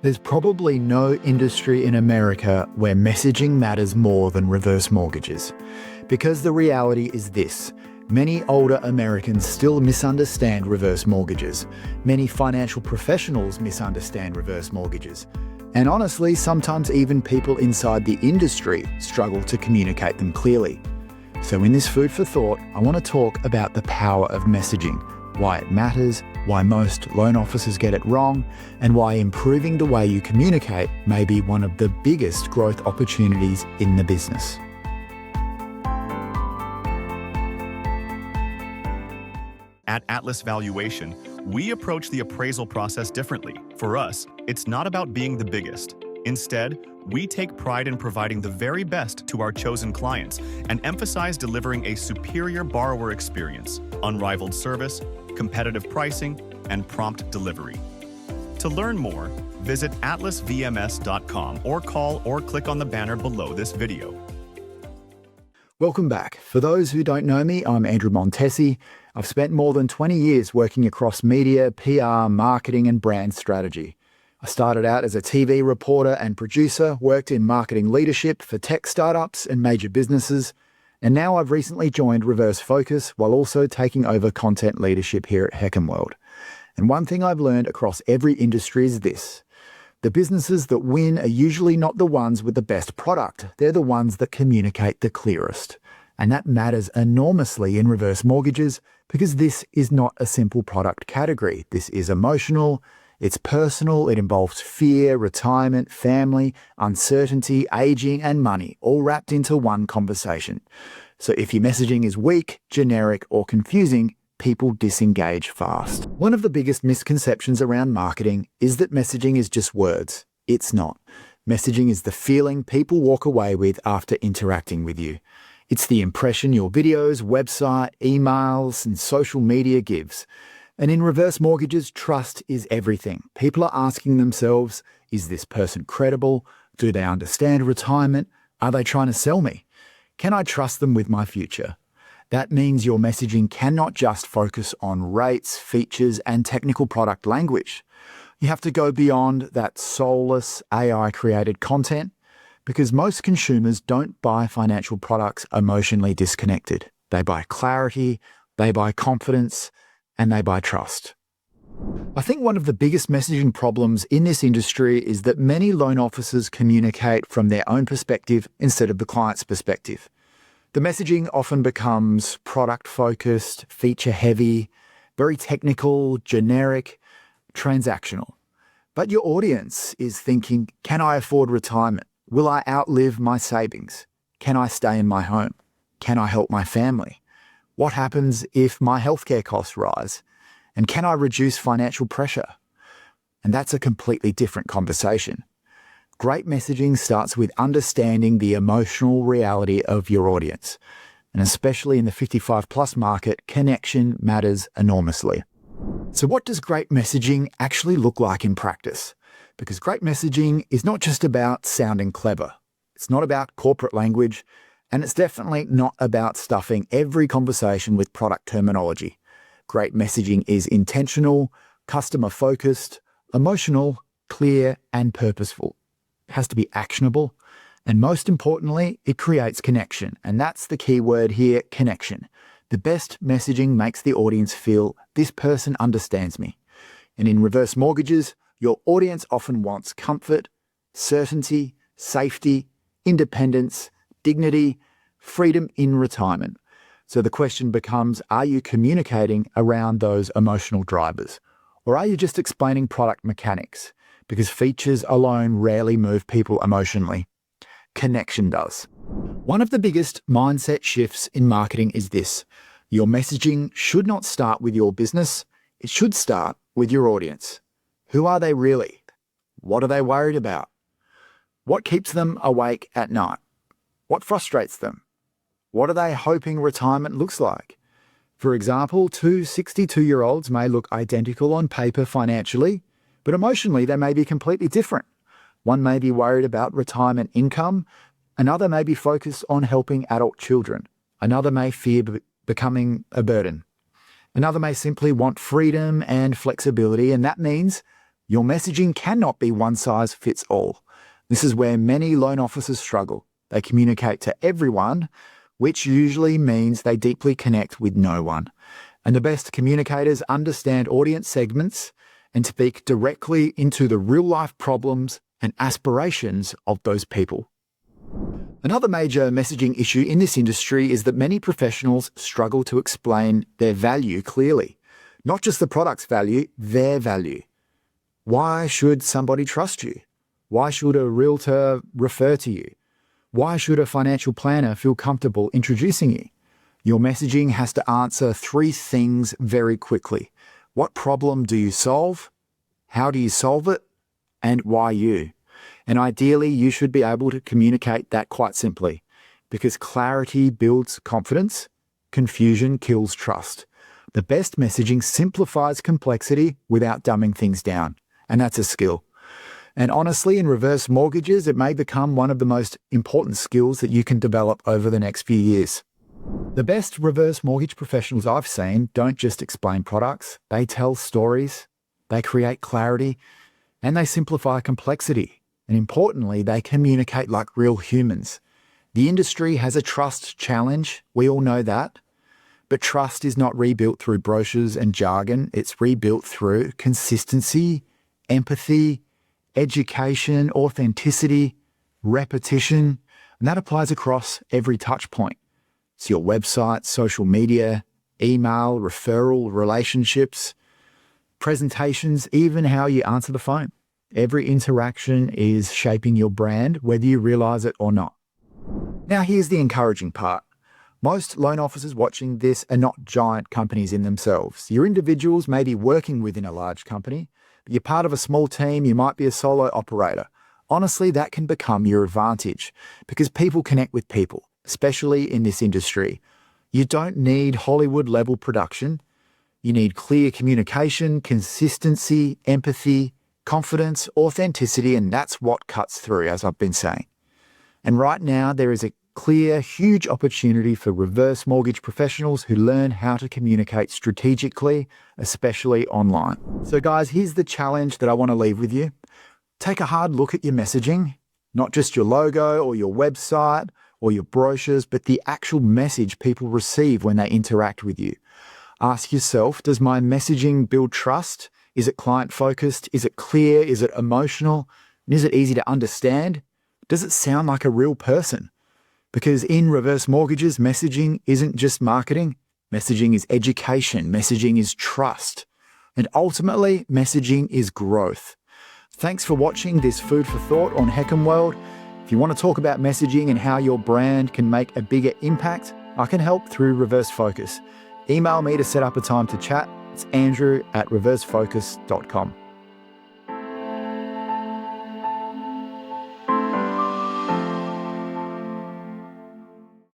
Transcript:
There's probably no industry in America where messaging matters more than reverse mortgages. Because the reality is this: many older Americans still misunderstand reverse mortgages. Many financial professionals misunderstand reverse mortgages. And honestly, sometimes even people inside the industry struggle to communicate them clearly. So in this Food for Thought, I want to talk about the power of messaging, why it matters, why most loan officers get it wrong, and why improving the way you communicate may be one of the biggest growth opportunities in the business. At Atlas Valuation, we approach the appraisal process differently. For us, it's not about being the biggest. Instead, we take pride in providing the very best to our chosen clients and emphasize delivering a superior borrower experience, unrivaled service, competitive pricing, and prompt delivery. To learn more, visit atlasvms.com or call or click on the banner below this video. Welcome back. For those who don't know me, I'm Andrew Montesi. I've spent more than 20 years working across media, PR, marketing, and brand strategy. I started out as a TV reporter and producer, worked in marketing leadership for tech startups and major businesses, and now I've recently joined Reverse Focus while also taking over content leadership here at Heckenworld. And one thing I've learned across every industry is this: the businesses that win are usually not the ones with the best product. They're the ones that communicate the clearest. And that matters enormously in reverse mortgages because this is not a simple product category. This is emotional, it's personal, it involves fear, retirement, family, uncertainty, aging, and money, all wrapped into one conversation. So if your messaging is weak, generic, or confusing, people disengage fast. One of the biggest misconceptions around marketing is that messaging is just words. It's not. Messaging is the feeling people walk away with after interacting with you. It's the impression your videos, website, emails, and social media gives. And in reverse mortgages, trust is everything. People are asking themselves, is this person credible? Do they understand retirement? Are they trying to sell me? Can I trust them with my future? That means your messaging cannot just focus on rates, features, and technical product language. You have to go beyond that soulless, AI-created content because most consumers don't buy financial products emotionally disconnected. They buy clarity, they buy confidence, and they buy trust. I think one of the biggest messaging problems in this industry is that many loan officers communicate from their own perspective instead of the client's perspective. The messaging often becomes product-focused, feature-heavy, very technical, generic, transactional. But your audience is thinking, can I afford retirement? Will I outlive my savings? Can I stay in my home? Can I help my family? What happens if my healthcare costs rise? And can I reduce financial pressure? And that's a completely different conversation. Great messaging starts with understanding the emotional reality of your audience. And especially in the 55-plus market, connection matters enormously. So what does great messaging actually look like in practice? Because great messaging is not just about sounding clever. It's not about corporate language, and it's definitely not about stuffing every conversation with product terminology. Great messaging is intentional, customer-focused, emotional, clear, and purposeful. It has to be actionable, and most importantly, it creates connection. And that's the key word here, connection. The best messaging makes the audience feel, this person understands me. And in reverse mortgages, your audience often wants comfort, certainty, safety, independence, dignity, freedom in retirement. So the question becomes, are you communicating around those emotional drivers? Or are you just explaining product mechanics? Because features alone rarely move people emotionally. Connection does. One of the biggest mindset shifts in marketing is this: your messaging should not start with your business. It should start with your audience. Who are they really? What are they worried about? What keeps them awake at night? What frustrates them? What are they hoping retirement looks like? For example, two 62-year-olds may look identical on paper financially, but emotionally they may be completely different. One may be worried about retirement income, another may be focused on helping adult children, another may fear becoming a burden, another may simply want freedom and flexibility, and that means Your messaging cannot be one size fits all. This is where many loan officers struggle. They communicate to everyone, which usually means they deeply connect with no one. And the best communicators understand audience segments and speak directly into the real-life problems and aspirations of those people. Another major messaging issue in this industry is that many professionals struggle to explain their value clearly. Not just the product's value, their value. Why should somebody trust you? Why should a realtor refer to you? Why should a financial planner feel comfortable introducing you? Your messaging has to answer 3 things very quickly. What problem do you solve? How do you solve it? And why you? And ideally, you should be able to communicate that quite simply, because clarity builds confidence, confusion kills trust. The best messaging simplifies complexity without dumbing things down, and that's a skill. And honestly, in reverse mortgages, it may become one of the most important skills that you can develop over the next few years. The best reverse mortgage professionals I've seen don't just explain products, they tell stories, they create clarity, and they simplify complexity. And importantly, they communicate like real humans. The industry has a trust challenge, we all know that. But trust is not rebuilt through brochures and jargon, it's rebuilt through consistency, empathy, education, authenticity, repetition, and that applies across every touch point. It's your website, social media, email, referral, relationships, presentations, even how you answer the phone. Every interaction is shaping your brand, whether you realize it or not. Now, here's the encouraging part. Most loan officers watching this are not giant companies in themselves. You're individuals, maybe working within a large company, but you're part of a small team, you might be a solo operator. Honestly, that can become your advantage because people connect with people, especially in this industry. You don't need Hollywood-level production. You need clear communication, consistency, empathy, confidence, authenticity, and that's what cuts through, as I've been saying. And right now, there is a clear, huge opportunity for reverse mortgage professionals who learn how to communicate strategically, especially online. So guys, here's the challenge that I want to leave with you. Take a hard look at your messaging, not just your logo or your website or your brochures, but the actual message people receive when they interact with you. Ask yourself, does my messaging build trust? Is it client-focused? Is it clear? Is it emotional? And is it easy to understand? Does it sound like a real person? Because in reverse mortgages, messaging isn't just marketing. Messaging is education. Messaging is trust. And ultimately, messaging is growth. Thanks for watching this Food for Thought on Heckham World. If you want to talk about messaging and how your brand can make a bigger impact, I can help through Reverse Focus. Email me to set up a time to chat. It's andrew@reversefocus.com.